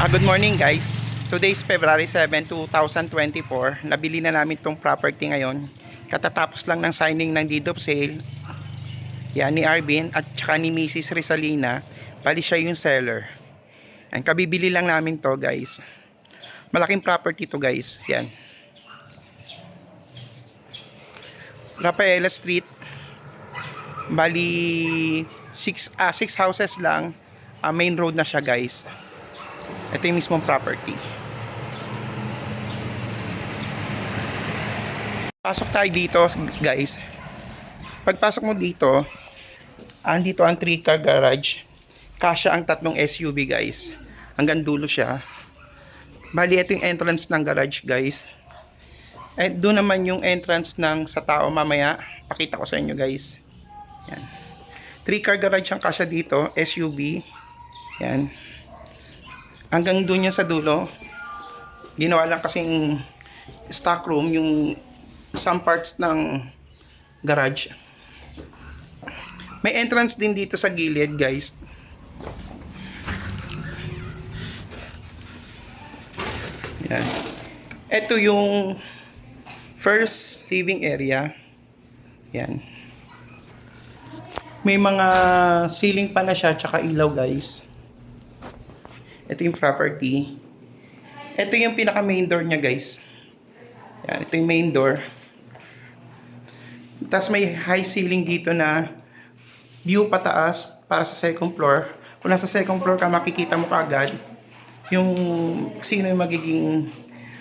Good morning guys. Today is February 7, 2024. Nabili na namin tong property ngayon. Katatapos lang ng signing ng deed of sale. Yan ni Arvin at saka ni Mrs. Rizalina. Bali siya yung seller. Yan, kabibili lang namin to guys. Malaking property to guys. Yan. Rafaela Street. Bali 6 houses lang. Main road na siya guys. Ito yung mismong property. Pasok tayo dito guys. Pagpasok mo dito, andito ang 3-car garage. Kasya ang 3 SUV guys. Hanggang dulo siya. Bali ito yung entrance ng garage guys. At doon naman yung entrance ng sa tao mamaya. Pakita ko sa inyo guys. Yan. 3-car garage ang kasya dito, SUV. Yan. Hanggang doon yan sa dulo. Ginawa lang kasing stock room yung some parts ng garage. May entrance din dito sa gilid guys. Yan. Ito yung first living area. Yan. May mga ceiling pa na siya tsaka ilaw guys. Ito yung property. Ito yung pinaka main door niya guys. Yan, ito yung main door. Tapos may high ceiling dito na view pataas para sa second floor. Kung nasa second floor ka, makikita mo kaagad yung sino yung magiging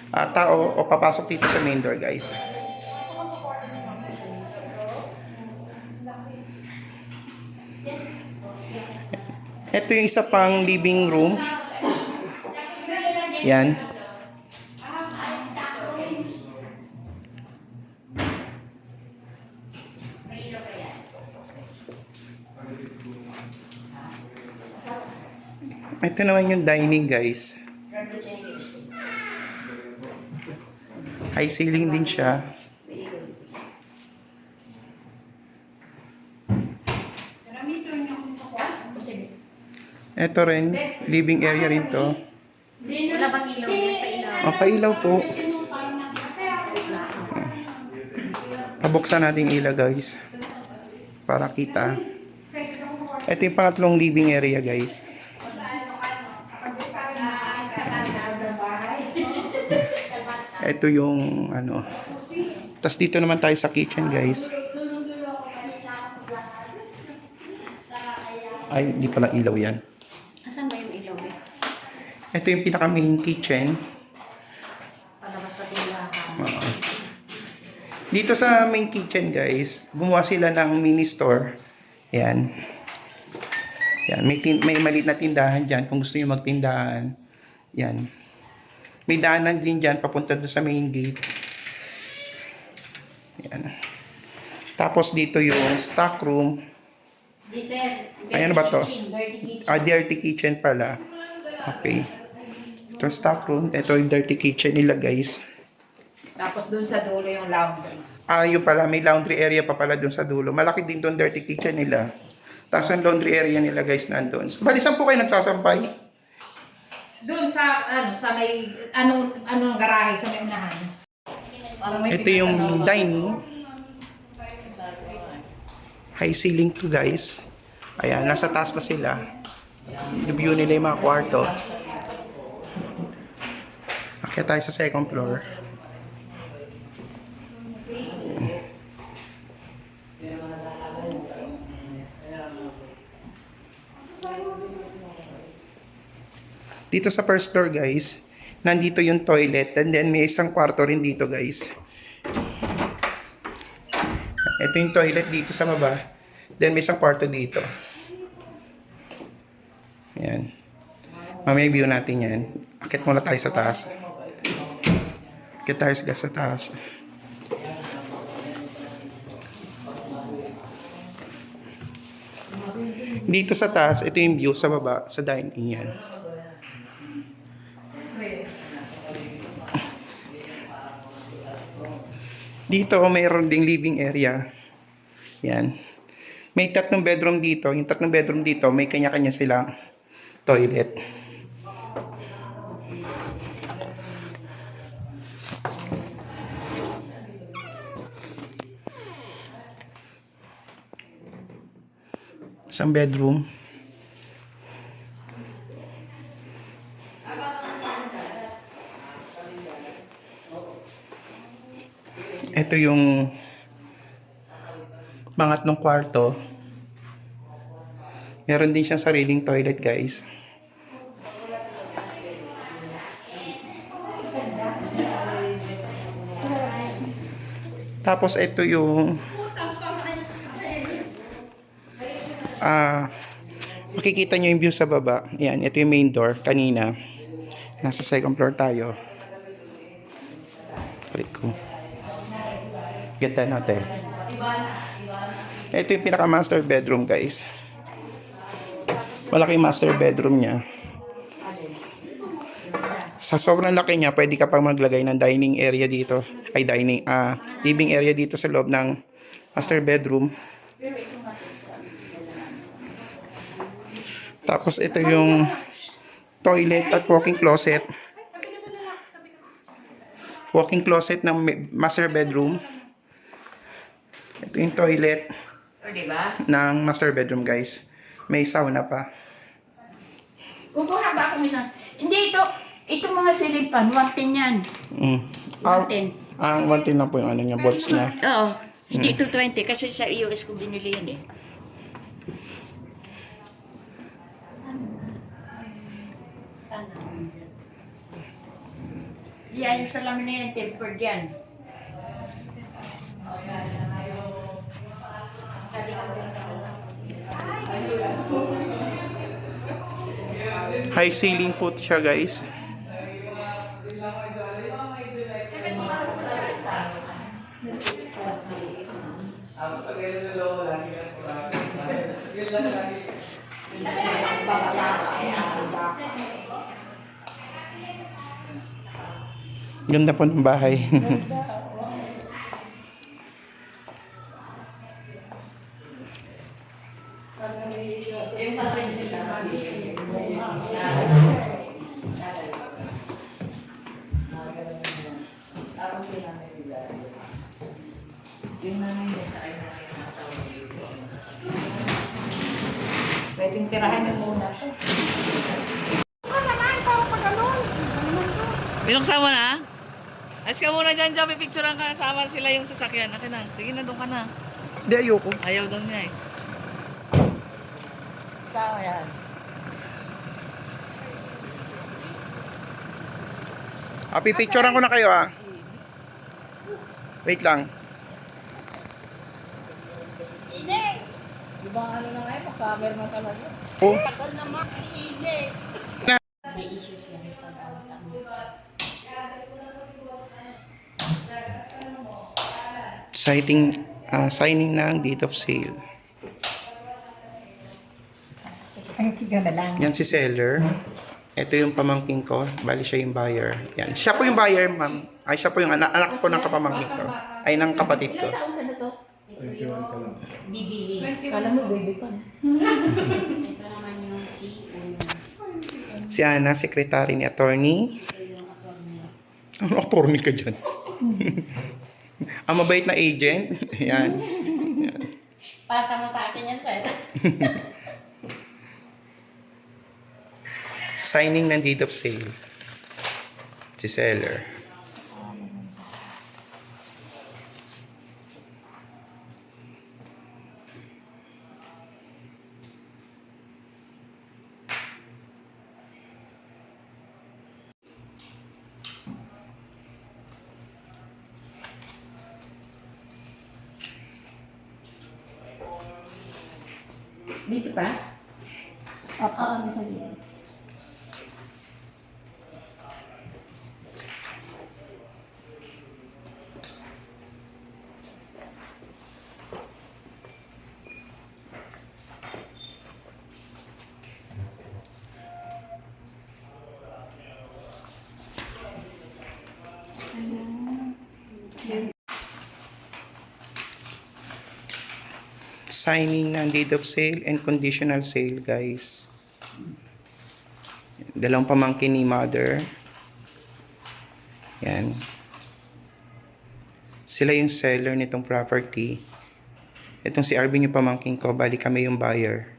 tao o papasok dito sa main door guys. Ito yung isa pang living room. Yan. Ito naman yung dining guys. High ceiling din siya. Ito rin, living area rin to. Wala bang ilaw? Pailaw. Pailaw po. Pabuksan natin ilaw guys. Para kita. Ito yung pangatlong living area guys. Ito yung ano. Tapos dito naman tayo sa kitchen guys. Ay, hindi pala ilaw yan. Asan ba yung ilaw eh? Ito yung pinaka main kitchen. Palabas sa tindahan. Dito sa main kitchen guys, gumawa sila ng mini store. Yan. Yan, may maliit na tindahan dyan kung gusto niyo magtindahan. Yan. May daanan din dyan papunta doon sa main gate. Yan. Tapos dito yung stock room. Ayan ba to? Dirty kitchen pala. Okay. Ito stock room. Ito yung dirty kitchen nila guys. Tapos dun sa dulo yung laundry. Yung pala, may laundry area pa pala dun sa dulo. Malaki din doon dirty kitchen nila. Tapos ang laundry area nila guys nandun. So, bali, saan po kayo nagsasampay? Doon sa may anong garahe sa may unahan. Ito yung dining. High ceiling to guys. Ayan, nasa taas na sila. Yung view nila yung mga kwarto. Akyat tayo sa second floor. Dito sa first floor guys, nandito yung toilet and then may isang kwarto rin dito guys. Ito yung toilet dito sa baba. Then may isang kwarto dito. Ayan. Mamaya view natin yan. Akit muna tayo sa taas. Akit tayo sa taas. Dito sa taas, ito yung view sa baba, sa dining yan. Dito mayroon ding living area. Yan. May 3 bedroom dito. Yung 3 bedroom dito, may kanya-kanya silang toilet. Isang bedroom. Ito yung pangatlong kwarto. Meron din siyang sariling toilet, guys. Tapos ito yung makikita nyo yung view sa baba. Yan, ito yung main door kanina. Nasa second floor tayo. Palit ko. Ganda natin. Ito yung pinaka master bedroom, guys. Malaki master bedroom niya. Sa sobrang laki niya, pwede ka pang maglagay ng dining area dito. Ay, living area dito sa loob ng master bedroom. Tapos ito yung toilet at walk-in closet. Walk-in closet ng master bedroom. Ito yung toilet ng master bedroom, guys. May sauna pa. Kukuha ba ako minsan? Hindi, ito mga silipan, 110 yan. 110. Ang 110 lang po yung ano niya, bolts niya. Oo. Hindi ito 20 kasi sa US ko binili yan eh. Yan yung salamin na yan, tempered yan. High ceiling po siya, guys. Ganda po ng bahay. Pwedeng tirahan yung muna ito. Binuksan mo na? Ayos ka muna dyan, Joe. Pipicturean ka. Sama sila yung sasakyan. Akin na. Sige na, doon ka na. Hindi, ayoko. Ayaw daw niya eh. Sama yan. Pipicturean ko na kayo, Wait lang. Diba ano na nga eh, pa-cover na talaga. Oh. May issues yan pag outang. Signing ng date of sale. Ay, tiga na lang. Yan si seller. Ito yung pamangkin ko. Bali siya yung buyer. Yan. Siya po yung buyer, ma'am. Ay, siya po yung anak po ng kapamangkin ko. Ay, ng kapatid ko. Ilang taon ka na to? Ito yung bibili. Kala mo baby pa. Ito naman yung CEO. Si Ana, secretary ni attorney. Ito yung attorney. Ano attorney ka dyan? Ang mabait na agent. Yan. Pasa mo sa akin yan, sir. Signing ng deed of sale. Si seller. Dito pa? Oo, nasa dito. Signing ng deed of sale and conditional sale, guys. Dalawang pamangkin ni mother. Yan. Sila yung seller nitong property. Itong si Arvin yung pamangkin ko, bali kami yung buyer.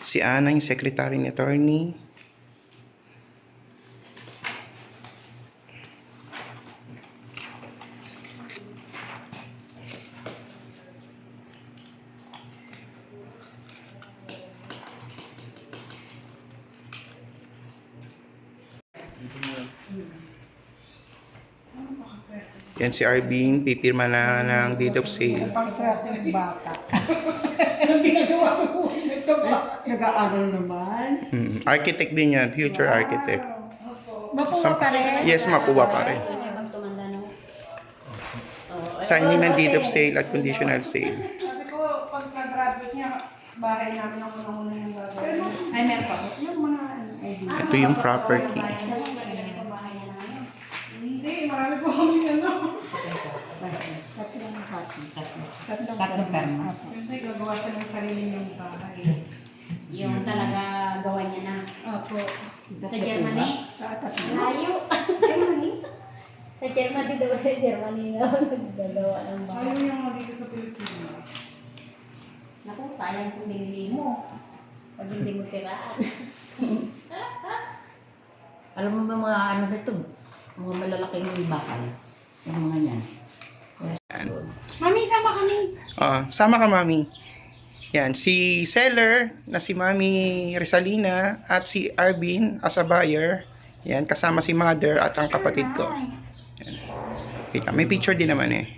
Si Ana, yung secretary ni attorney. Yan si Arvin, pipirma na ng deed of sale. Pang-swerte ng bata. Anong ginagawa sa buhay nito ba? Nag-aaral naman. Architect din yan, future architect. Mapuha pa rin. Yes, makuha pa rin. Ano bang tumanda no? Signing ng deed of sale at conditional sale. Sabi ko, pag nag-graduate niya, bahay namin ang unang-una yung gagawin. Ay, meron pa. Yung mga idea. Ito yung property. Hindi, marami po kami ano. Tatlong copy. Tatlong perma. Kasi gagawa siya ng sarili niyang bahay. Yung talaga gawa niya na. Opo. Sa Germany? Tatlo. Layo. Germany? Sa Germany daw sa Germany na nagagawa ng bahay. Ayaw niya mga dito sa Pilipinas. Naku, sayang kung binili mo. Pag hindi mo tiraan. Alam mo ba mga ano na ito? Mga malalaking bakal. Yung mga yan. Yan. Mami, sama kami. Sama ka, Mami. Yan, si seller na si Mami Rizalina at si Arvin as a buyer. Yan, kasama si mother at ang kapatid ko. Yan. Kita, may picture din naman eh.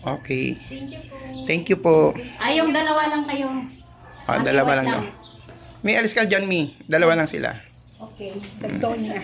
Okay. Thank you po. Thank you po. Ay, yung dalawa lang kayo. Dalawa lang daw. May alis ka dyan, Mi. Dalawa lang sila. Okay. Ito niya.